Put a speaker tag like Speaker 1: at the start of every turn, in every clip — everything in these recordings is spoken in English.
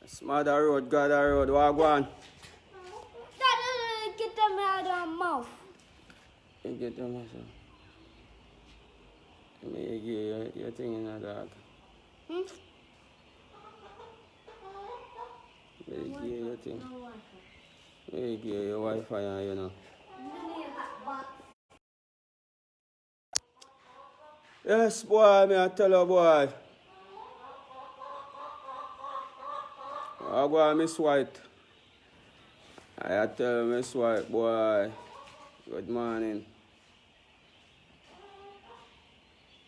Speaker 1: Smother road, God road, what go on?
Speaker 2: That get them out of my mouth.
Speaker 1: You get them also. Let me give your thing in a dog. Let me give your thing. Let me give your Wi-Fi and you know. Yes, boy, me I tell you, boy. I go on Miss White. I tell you, Miss White, boy. Good morning.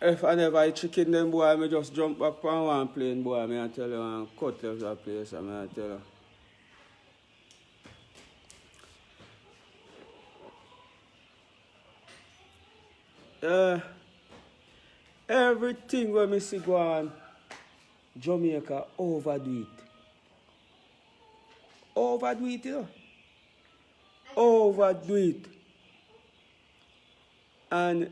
Speaker 1: If I never eat chicken, then boy, I just jump back on one plane, boy. Me I tell you, and cut left that place, and me I tell you. Everything when me see go on, Jamaica overdo it. Overdo it, you know. Overdo it. And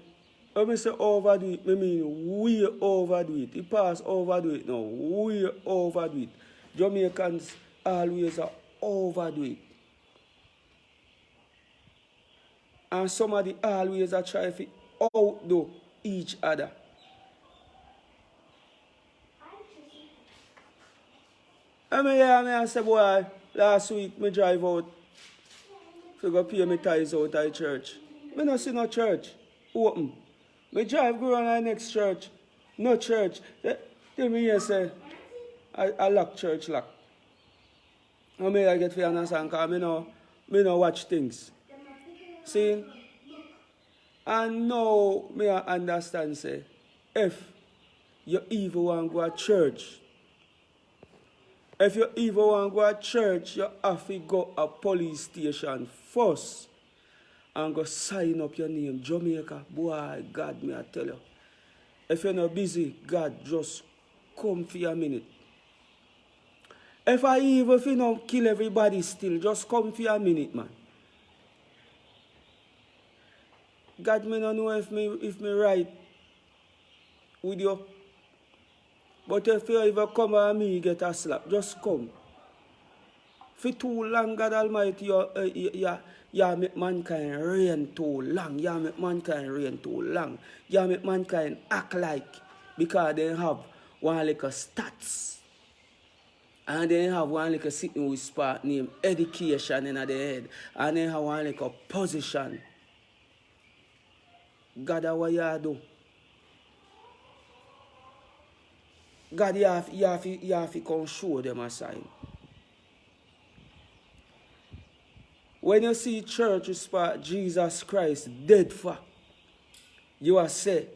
Speaker 1: when I say overdo it, I mean we overdo it. It pass overdo it now. We overdo it. Jamaicans always overdo it. And somebody always try to outdo each other. I say, boy, last week I drive out to go pay my tithes out of the church. I don't see no church open. I drive go on the next church. No church. Tell me here say, I lock church lock. I get to understand because I don't watch things. See? And now I understand say, if you even want to go to church, if you even want to go to church, you have to go to a police station first and go sign up your name. Jamaica, boy, God, me I tell you. If you're not busy, God, just come for a minute. If I even if you don't kill everybody still, just come for a minute, man. God, me don't know if me right with you. But if you ever come and me get a slap, just come. For too long, God Almighty, you make mankind reign too long. You make mankind reign too long. You make mankind act like because they have one like a stats. And they have one like a sitting with spot named education in their head. And they have one like a position. God, what you do? God, you have to come show them a sign. When you see church spot Jesus Christ dead for, you are say,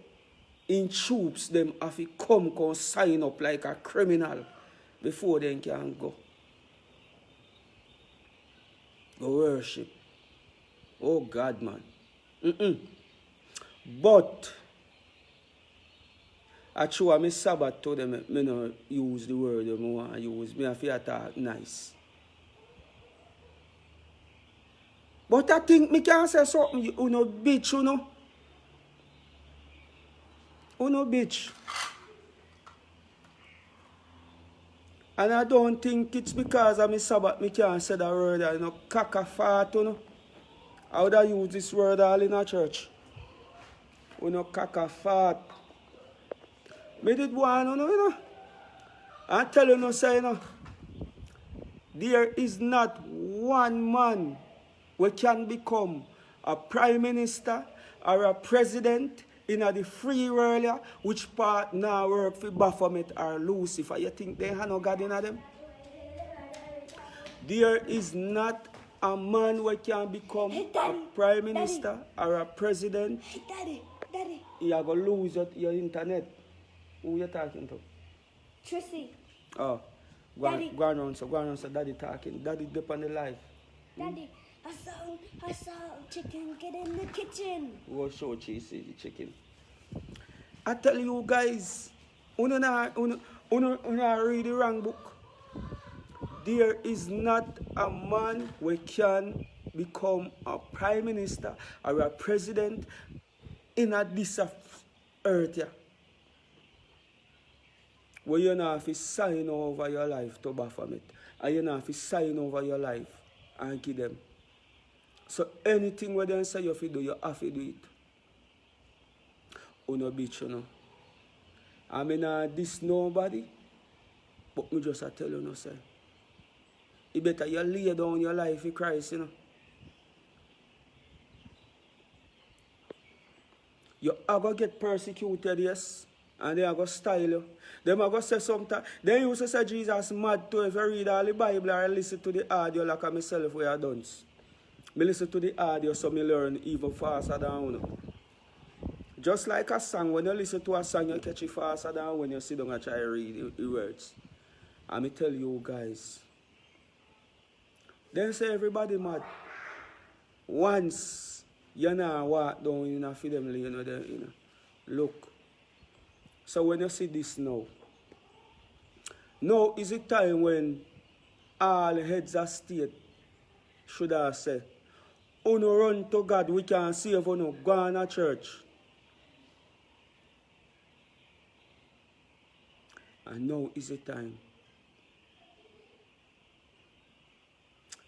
Speaker 1: in troops, them have to come sign up like a criminal before they can go. Go worship. Oh God, man. But I show me Sabbath to them, I don't use the word I want to use. I have to talk nice. But I think I can say something, you know, bitch, you know. You know, bitch. And I don't think it's because of my Sabbath I can't say that word, you know, caca-fart, you know. I would have used this word all in a church. You know, caca-fart. Me did one, you know. I tell you, no, say, you know, there is not one man who can become a prime minister or a president in the free world, which part now work for Baphomet or Lucifer. You think they have no God in them? There is not a man who can become a prime minister or a president.
Speaker 2: Hey, Daddy.
Speaker 1: You are going to lose your internet. Who are you talking to?
Speaker 2: Trissy.
Speaker 1: Oh, go on, so Daddy talking. Daddy dip on the live.
Speaker 2: Daddy, I saw chicken get in the kitchen.
Speaker 1: We'll show Cheesy the chicken. I tell you guys, you not read the wrong book. There is not a man who can become a prime minister or a president in this earth here. where you not have to sign over your life to Baphomet. And you not have to sign over your life and give them. So anything where they say you have to do, you have to do it. On a beach, you know. I mean, this nobody, but me just tell you, no, say. You better you lay down your life in Christ, you know. You are going to get persecuted, yes, and they are going to style you. They are going to say something. They used to say Jesus mad too. If you read all the Bible or listen to the audio like I myself where I done. I listen to the audio so I learn even faster than you. Just like a song, when you listen to a song, you catch it faster than when you sit down and try to read the words. And I tell you guys, then say everybody mad. Once you know walk down in a freedom lane, you know, look. So when you see this now is the time when all heads of state should have said, "Uno run to God, we can save uno, go on a church." And now is the time.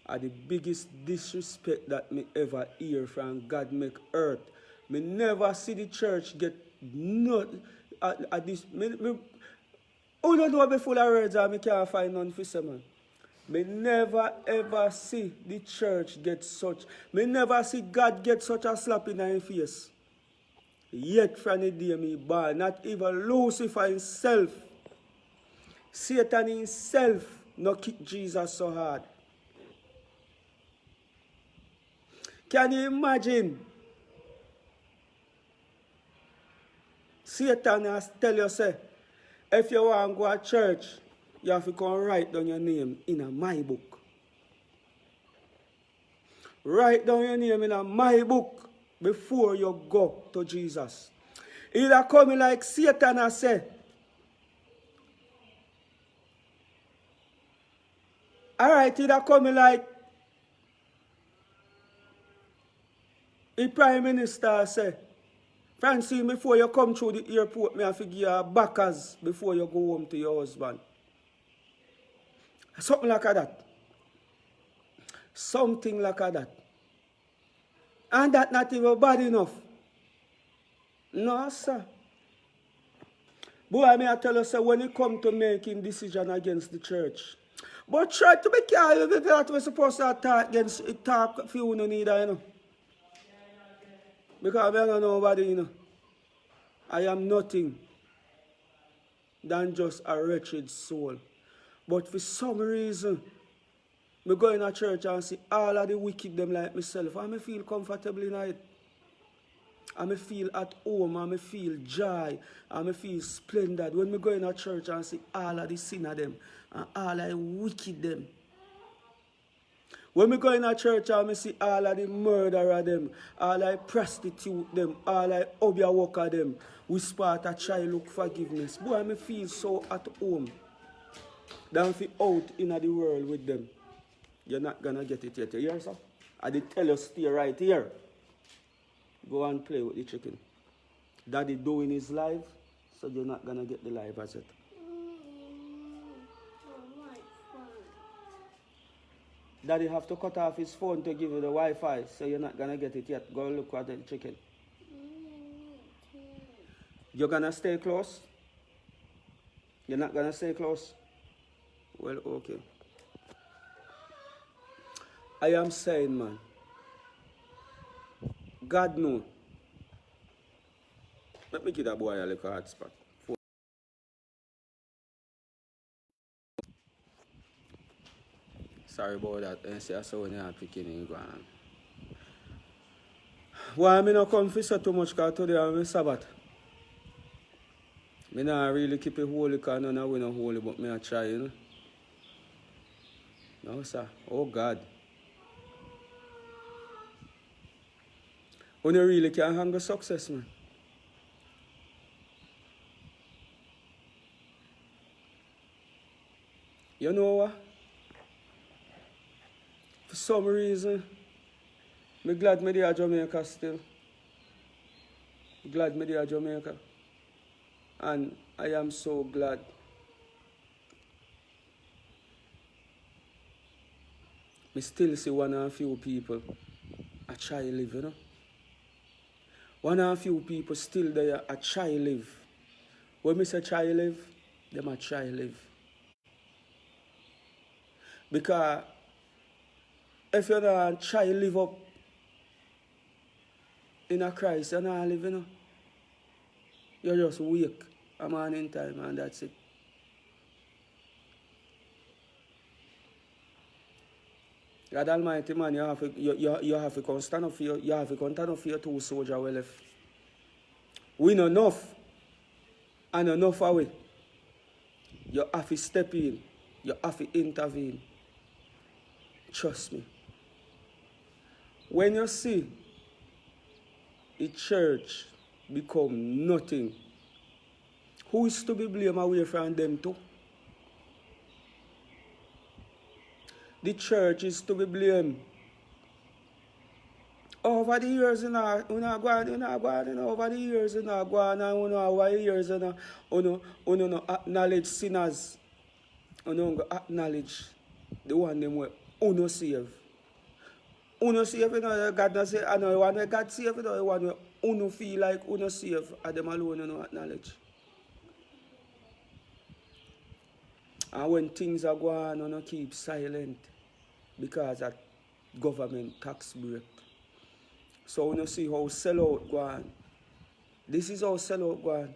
Speaker 1: The biggest disrespect that me ever hear from God make earth. Me never see the church get not at this. Oh, don't know before the words and me can't find none for say, man. Me never ever see the church get such. Me never see God get such a slap in his face. Yet from the day me born, not even Lucifer himself, Satan himself, no kick Jesus so hard. Can you imagine? Satan has tell you, say, if you want to go to church, you have to come write down your name in a my book. Write down your name in a my book before you go to Jesus. Either coming like Satan has said, alright, either coming like the Prime Minister say, Francine, before you come through the airport, me have to give you backers before you go home to your husband. Something like that. Something like that. And that not even bad enough. No, sir. Boy, I tell you, sir, when it come to making decision against the church, but try to be careful that we're supposed to talk for you no need, you know. Because I don't know nobody, you know. I am nothing than just a wretched soul. But for some reason, I go in a church and see all of the wicked them like myself. And I feel comfortable in it. And I feel at home, and I feel joy, and I feel splendid. When I go in a church and see all of the sinner them, and all of the wicked them. When we go in a church and I see all of the murderer them, all of the prostitute them, all of the obia worker them, we start to try look forgiveness. Boy, I feel so at home than fi out in the world with them. You're not gonna get it yet, you hear, sir? I did tell you stay right here. Go and play with the chicken. Daddy doing his live, so you're not gonna get the live as it. Daddy have to cut off his phone to give you the Wi-Fi, so you're not gonna get it yet. Go look at the chicken. You're gonna stay close? You're not gonna stay close? Well, okay. I am saying, man, God knows. Let me give that boy a little hot spot. Sorry about that. I say I saw when you're picking in ground. Why I not come for so too much because today I'm Sabbath. I not really keep it holy because none of we not holy, but I try, you know. No, sir. Oh, God. You really can't handle success, man. You know what? For some reason, I'm glad I'm there Jamaica still. I'm glad I'm there Jamaica. And I am so glad Me still see one and few people a try live, you know. One and few people still there a try live. When me say try live, them a try live. Because if you don't try live up in a Christ, you're not living, you know. You just wake a morning time and that's it. God Almighty, man, you have to come stand up for your two soldiers well left. We know enough and enough away. You have to step in. You have to intervene. Trust me. When you see the church become nothing, who is to be blamed away from them too? The church is to be blamed. Over the years, over the years, over the years, acknowledge sinners. Acknowledge the one them where save. Save, you know, God not say, I know one where God save, you know, the one where feel like save, and them alone acknowledge. And when things are going on, keep silent because that government tax break. So when you see how sellout go on, this is how sellout go on.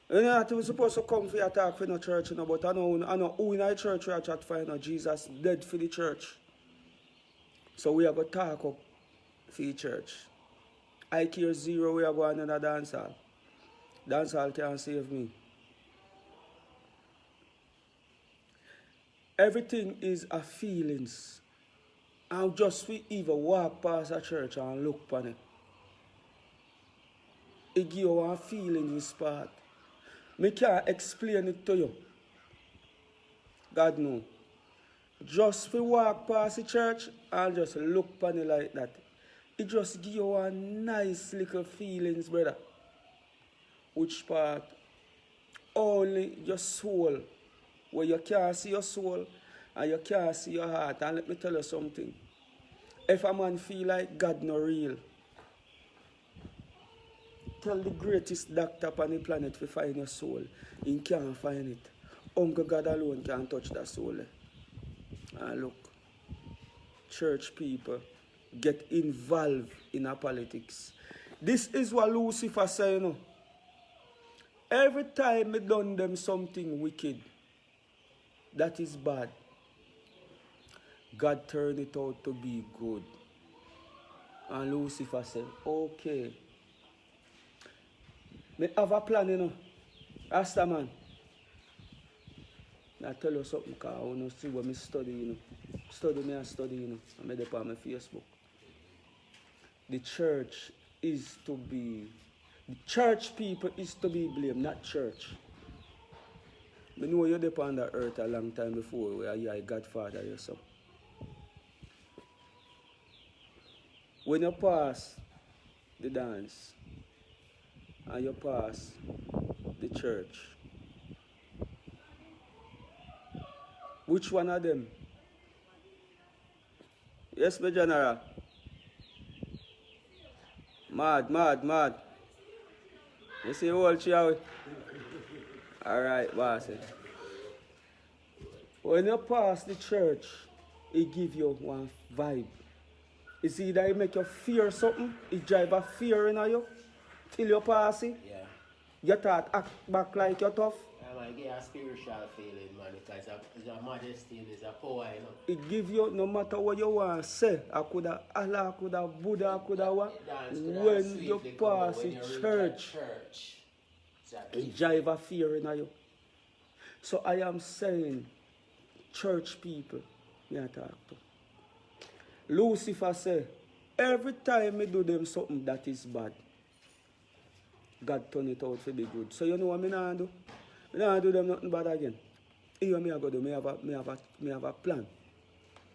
Speaker 1: You know that we're supposed to come for your talk for the church, you know, but I know who in the church we are trying to find, you know, Jesus dead for the church. So we are going to talk up for the church. I care zero, we are going to another dance hall. Dance hall can't save me. Everything is a feelings. And just we even walk past a church and look upon it. It gives you a feeling in spot. I can't explain it to you. God knows. Just we walk past the church and just look upon it like that. It just gives you a nice little feelings, brother. Which part? Only your soul. Where you can't see your soul and you can't see your heart. And let me tell you something. If a man feel like God not real, tell the greatest doctor on the planet to find your soul. He can't find it. Only God alone can touch that soul. And look, church people get involved in our politics. This is what Lucifer said, you know. Every time I done them something wicked, that is bad, God turned it out to be good. And Lucifer said, okay. I have a plan, you know. Rasta man. I tell you something, because I want to see what I study, you know. Study, you know. I made it on my Facebook. The church people is to be blamed, not church. I know you're on the earth a long time before where you're a Godfather yourself. When you pass the dance and you pass the church, which one of them? Yes, my general. Mad. You see all child? Alright, boss. When you pass the church, it gives you one vibe. It's either it make you fear something, it drive a fear in you till you pass it.
Speaker 3: Yeah.
Speaker 1: You thought act back like you're tough.
Speaker 3: I get a spiritual feeling, man. It's a majesty and it's a power, you know.
Speaker 1: It give you, no matter what you want to say, I could have Allah, I could have Buddha, I could have what. When you pass the church, it drive a fear in you. So I am saying, church people, me talk to. Lucifer say, every time I do them something that is bad, God turn it out for the good. So you know what I not do? I don't do them nothing bad again. Here me I go do, me have a plan.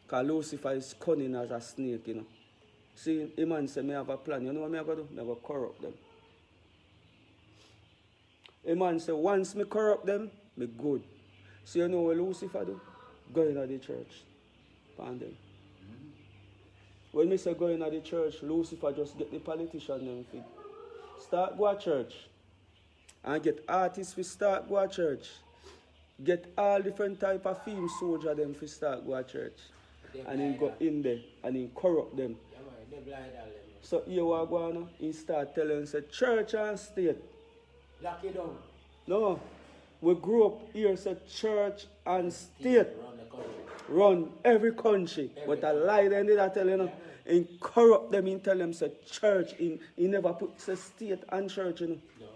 Speaker 1: Because Lucifer is cunning as a snake, you know. See, the man say, me have a plan. You know what I go do? I go corrupt them. A man say, once me corrupt them, me good. So you know what Lucifer do? Go into the church. Find them. When me say going to the church, Lucifer just get the politician them fit. Start go to church. And get artists to start go to church. Get all different type of film soldier them to start go to church. And then go in there and then corrupt them.
Speaker 3: Yeah, man, they blind all them.
Speaker 1: So here we go now, he start telling say church and state.
Speaker 3: Lock it down.
Speaker 1: No. We grew up here say church and state.
Speaker 3: Run the country.
Speaker 1: Run every country. But a lie they did tell you know. And corrupt them and tell them say church in he never put say state and church you know.
Speaker 3: No.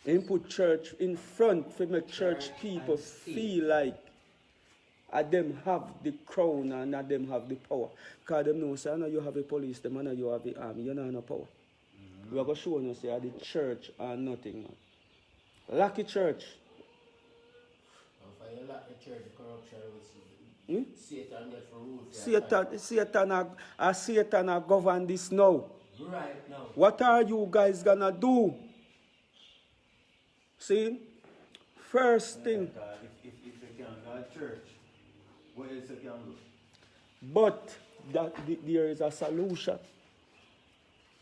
Speaker 1: He put church in front to make church people feel like them have the crown and them have the power. Because them know say I know you have a police, them I know you have the army, you know no power. We are going to show you say the church are nothing man. Lucky church.
Speaker 3: And for you lock the church, the corruption will see. Satan get for rule.
Speaker 1: Satan govern this now.
Speaker 3: Right now.
Speaker 1: What are you guys gonna do? See? First thing.
Speaker 4: If you can go to church, what else you can do?
Speaker 1: But there is a solution.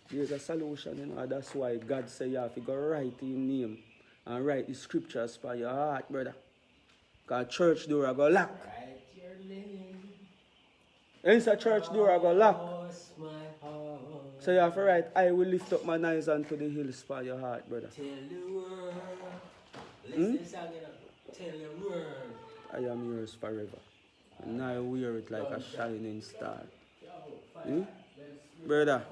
Speaker 1: There is a solution, you know. That's why God say you have to go write your name and write the scriptures for your heart, brother. Because church door I go lock.
Speaker 3: Write your name.
Speaker 1: Inside church door I go lock.
Speaker 3: Cross my heart.
Speaker 1: So you have to write, I will lift up my eyes unto the hills for your heart, brother.
Speaker 3: Tell the world. Listen to the song, you know. Tell the world.
Speaker 1: I am yours forever. And I wear it like a shining star. Brother,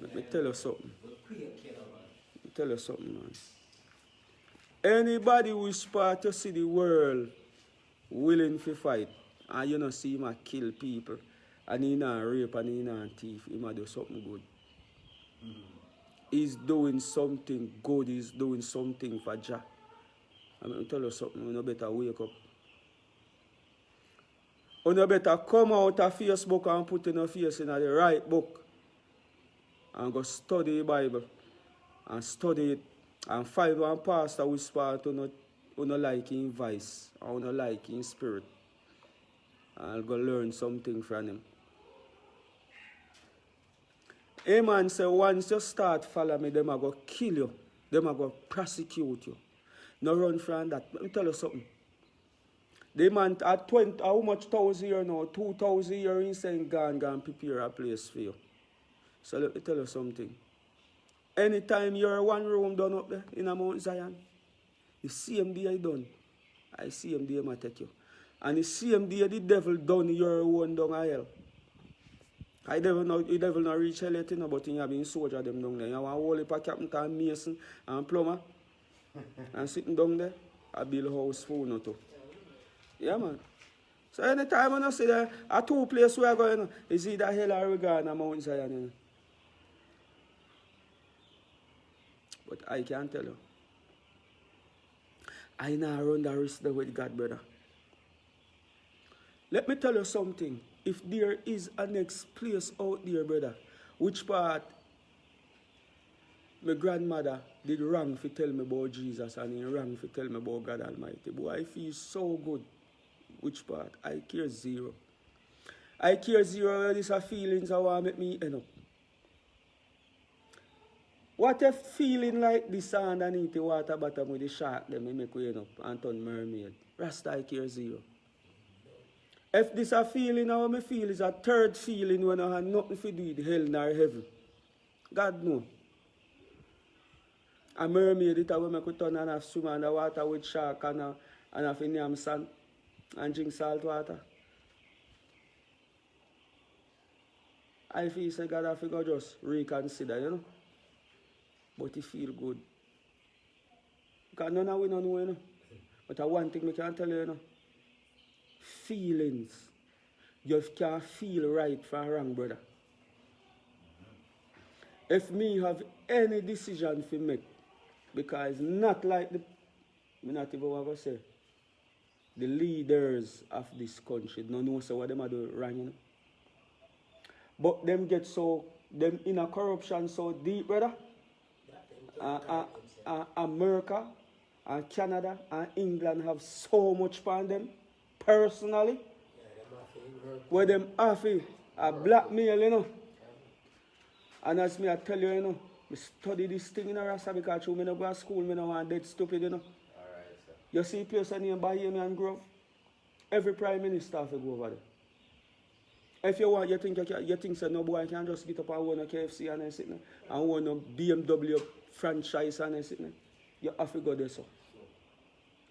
Speaker 1: let me tell you something. Let me tell you something, man. Anybody who is part to see the world willing to fight, and you know see him a kill people, and he not rape and he not thief, he might do something good. He's doing something good, he's doing something for Jah. I'm going to tell you something, you better wake up. You better come out of Facebook and put in your face in the right book and go study the Bible and study it and find one pastor who spart to not like in vice or not like in spirit and go learn something from him. A man say once you start follow me, them are going to kill you. Them are going to prosecute you. No run from that. Let me tell you something. The man at 20, how much thousand year now? 2,000 year in saying gone prepare a place for you. So let me tell you something. Anytime you're one room done up there in a Mount Zion, the same day I done, I see him there I take you. And the same day the devil done your own down a hell. The devil not reach hell yet, but you have been soldier them down there. You have a whole heap of captain called Mason and plumber. And sitting down there, I build a house for you too. Yeah, man. So anytime I see there, a two places where I go, you know, is either hell or we go on Mount Zion, you know. But I can't tell you. I now run the risk there with God, brother. Let me tell you something. If there is a next place out there, brother, which part my grandmother did wrong for tell me about Jesus and he wrong for tell me about God Almighty. Boy, I feel so good. Which part? I care zero. I care zero where these are feelings I want to make me end up. What if feeling like this underneath the water bottom with the shark them make we end up and turn mermaid? Rasta I care zero. If this a feeling how me feel is a third feeling when I have nothing to do with hell nor heaven. God know. A mermaid it will make we turn and have swim in the water with shark and have name sand and drink salt water. I feel say God have to go just reconsider, you know. But it feel good. Because none of we don't know, you know. But one thing I can tell you, you know. Feelings. You can feel right from wrong, brother. If me have any decision to make, because not like the, I not even want to say, the leaders of this country don't know so what them are doing wrong, you know. But them get so, them in a corruption so deep, brother. America and Canada and England have so much on them personally. Where them have to A blackmail, you know. And as me I tell you, you know, I study this thing in Rasta because when I go to school, I don't want dead stupid, you know.
Speaker 3: Alright, sir.
Speaker 1: You see a place named Bahamian Grove? Every prime minister have to go over there. If you want, you think so, no boy can just get up and own a KFC and sit there, and own a BMW franchise and sit there. You have to go there, so.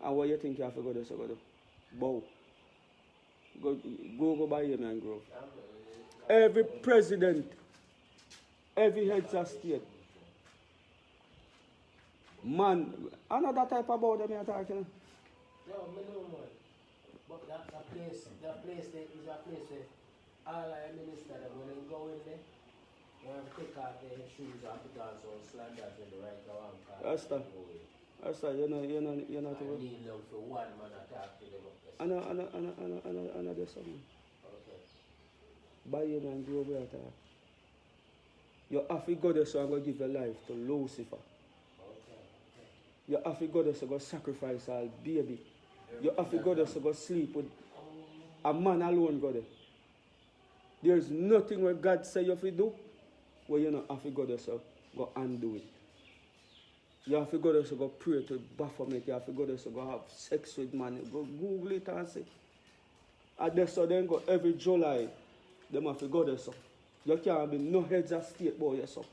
Speaker 1: And what you think you have to go there, so go there? Bow. Go Bahamian Grove. Every president, every heads of state. Man, another type about them you're talking.
Speaker 3: No, I know, man. But that place there is a place where all our ministers, when they go in there, you have to take off their shoes and put on some slanders in the right one.
Speaker 1: That's that. You're not
Speaker 3: I need them for one man to talk to them.
Speaker 1: I know there's something.
Speaker 3: Okay.
Speaker 1: Bahamian Grove, you talk. You have to go there, so I'm going to give your life to Lucifer. You have to go there to go sacrifice our baby. You have to go there to go sleep with a man alone go there. There's nothing where God say you have to do where you don't have to go there to go undo it. You have to go there to go pray to Baphomet. You have to go there to go have sex with man. Go Google it and see. And there so then go every July. Them have to go there so. You can't be no heads of state boy yourself.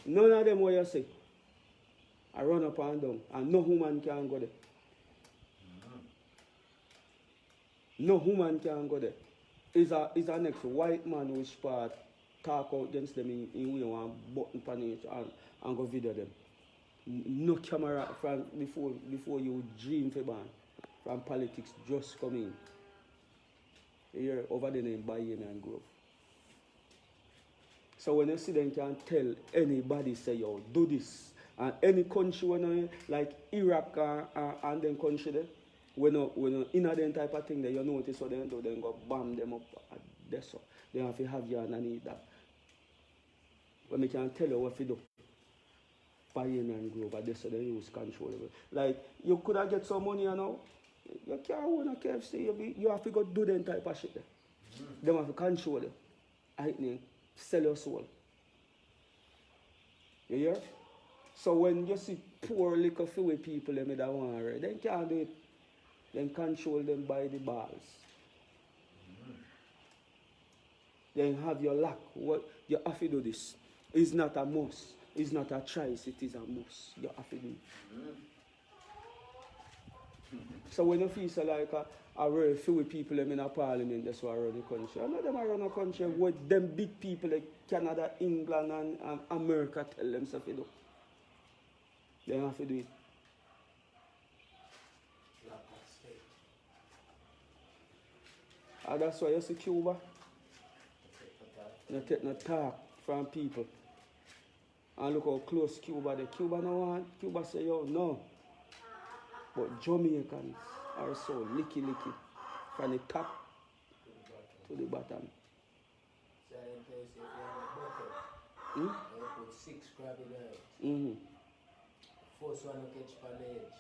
Speaker 1: None of them what you say. I run up and down, and no woman can go there. No woman can go there. Is a next white man which part talk out against them in way one button pan it and go video them. No camera from before you dream for ban. From politics just come in. Here over the name Bahamian Grove. So when you see them can tell anybody say yo do this. And any country when like Iraq and then country there, when in them type of thing there, you notice what they do, then go bomb them up at this so. They have to have you underneath that. But I can tell you what to do. Bahamian Grove, but this so they use control. Like you could have get some money you know. You can't own a KFC, you have to go do them type of shit there. They have to control it. I mean, sell your soul. You hear? So when you see poor little few people that don't want to, they can't do it. They control them by the balls. Then have your luck. What you have to do this. It's not a must. It's not a choice. It is a must. You have to do it. So when you feel so like a very few people in a parliament that's why run the country. I know them run a country with them big people like Canada, England and America tell them stuff to do. They have to do it. And that's why you see Cuba. Not take no talk from people. And look how close Cuba is. Cuba no want. Cuba say, yo, no. But Jamaicans are so licky. From the top to the bottom.
Speaker 3: So in place if you have a bucket, you put 6 crab in there. First one to catch on the edge.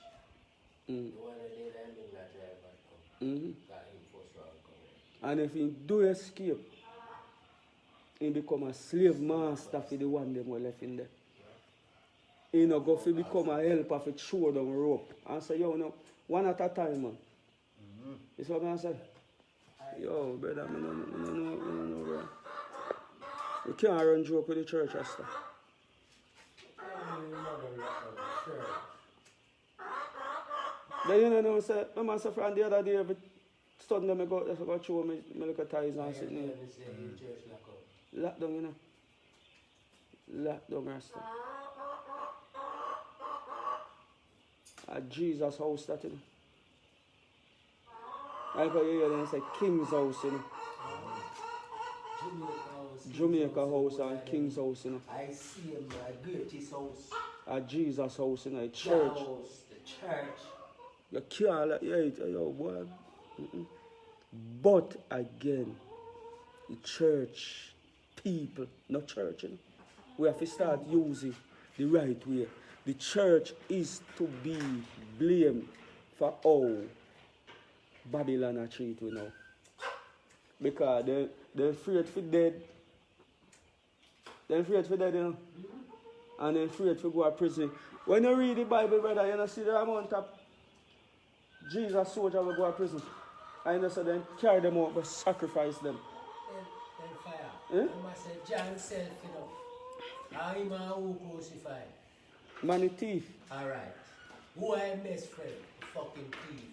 Speaker 3: The one that they land in that drive back home. Got him first round coming.
Speaker 1: And if he do escape, he become a slave master for the one them who left in there. He no go to become a helper for throw down rope. And say, yo, no, one at a time, man. You see what I say? Yo, brother, I don't know, bro. You can't run joke with the church, Asta. Then you know, say, my master friend the other day, every Sunday I go show me little ties and sit there. Lock down, you know. Lock down, Rasta. At Jesus' house, that, you know. I go here and say King's house, you know. Jamaica house and King's house, you know.
Speaker 3: I see him, my greatest house.
Speaker 1: At Jesus' house, you know, a church.
Speaker 3: The church.
Speaker 1: You can't like, yo, boy. But again, the church people, not church, you know. We have to start using the right way. The church is to be blamed for all Babylon are treated now. Because they're afraid for dead. They're afraid for dead, you know. And they're afraid to go to prison. When you read the Bible, brother, you know, see the amount of Jesus soldiers will go to prison. And you know, so then carry them out, but sacrifice them.
Speaker 3: Then fire.
Speaker 1: Eh?
Speaker 3: I must say, John self, you know. How him and who crucified?
Speaker 1: Money thief.
Speaker 3: Alright. Who I best friend? Fucking thief.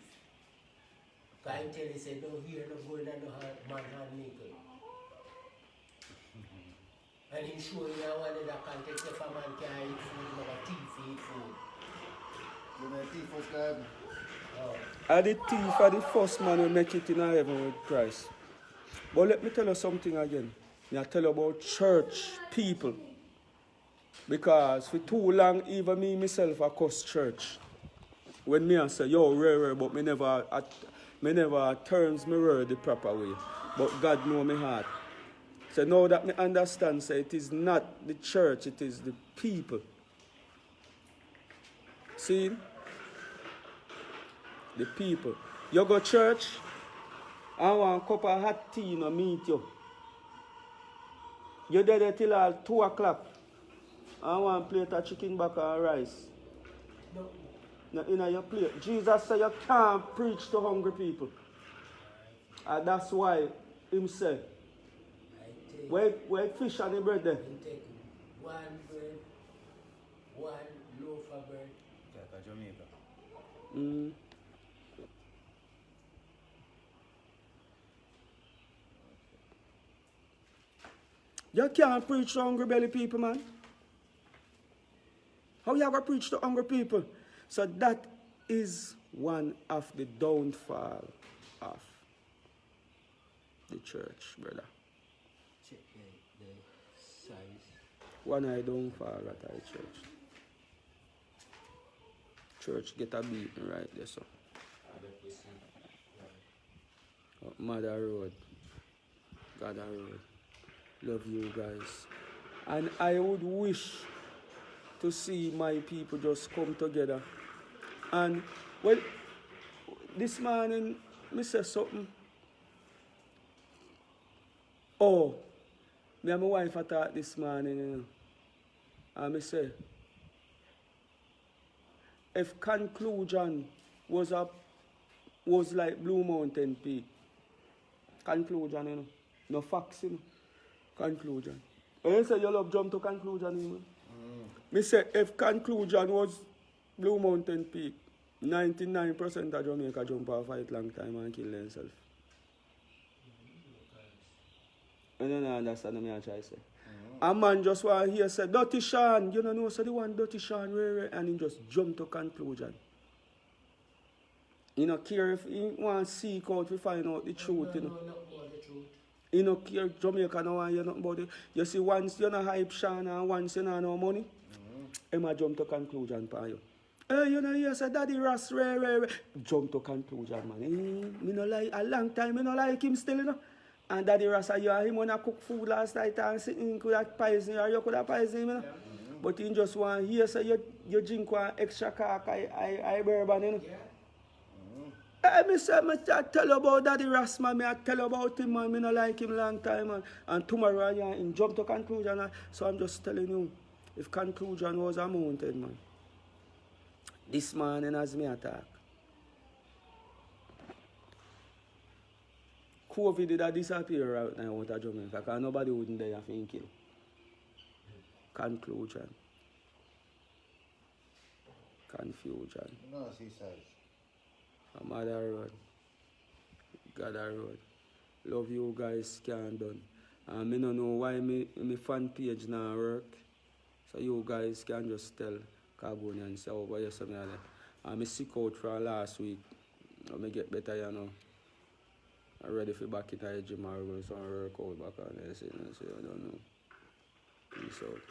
Speaker 3: Can I tell you, say, don't hear no gold and no man hand nickel. And him show you one of the context if a man can eat food, no a thief eat food.
Speaker 4: You know, thief was heaven.
Speaker 3: Oh.
Speaker 1: And the thief are the first man who make it in heaven with Christ. But let me tell you something again. I tell you about church people. Because for too long, even me myself, I cuss church. When me I say, yo, rare, but me never turns my word the proper way. But God know my heart. So now that me understand, say it is not the church, it is the people. See? The people. You go church, I want a cup of hot tea and meet you. You're there till 2 o'clock. I want a plate of chicken back and rice.
Speaker 3: No.
Speaker 1: Not in your plate. Jesus said you can't preach to hungry people. And that's why him said, where fish and the bread there?
Speaker 3: You take one bread, one loaf of bread.
Speaker 4: Like a Jamaica.
Speaker 1: Mm. You can't preach to hungry belly people, man. How you gonna preach to hungry people? So that is one of the downfall of the church, brother.
Speaker 3: Check the size.
Speaker 1: One eye downfall at our church. Church get a beating right there, so. Up Mother Road. Gather Road. Love you guys. And I would wish to see my people just come together. And, well, this morning, me say something. Oh, me and my wife talked this morning, you know. And me say, if conclusion was like Blue Mountain Peak, conclusion, you know, no facts, you know, conclusion. And you say you love jump to conclusion, you know. Me say if conclusion was Blue Mountain Peak, 99% of Jamaica jump off fight long time and kill themselves. I don't understand what I try to say. A man just want to hear say, Dirty Sean, you know, so the one Dirty Sean, and he just jump to conclusion. He don't care if he want to seek out to find out the truth, you know.
Speaker 3: No, not about the truth.
Speaker 1: You know, care Jamaica no want hear nothing about it. You see, once you not hype Sean and once you not no money, he might jump to conclusion for you. Hey, you know, you say, Daddy Ross, rare. Jump to conclusion, man. Me no like, a long time, me no like him still, you know. And Daddy Ross, you and him when I cook food last night and sitting, could have poison or you could have poison him, you know. But he just want hear say you drink one extra cock, I bourbon, you know. Hey, me I tell you about Daddy Ross, man. Me I tell you about him, man. Me no like him long time, man. And tomorrow, yeah, him jump to conclusion. So I'm just telling you, if conclusion was a mountain, man. This morning as me attack. COVID did a disappear right now out of Jamaica because nobody wouldn't die of him kill. Conclusion. Confusion.
Speaker 4: No, seaside.
Speaker 1: Mother Road. Gather Road. Love you guys can't done. And I don't know why my fan page now work. So you guys can just tell Khagonians say over here something like that. I'm sick out from last week. I get better, you know. I'm ready for back in the gym or going to work out back on there. I don't know. Peace out.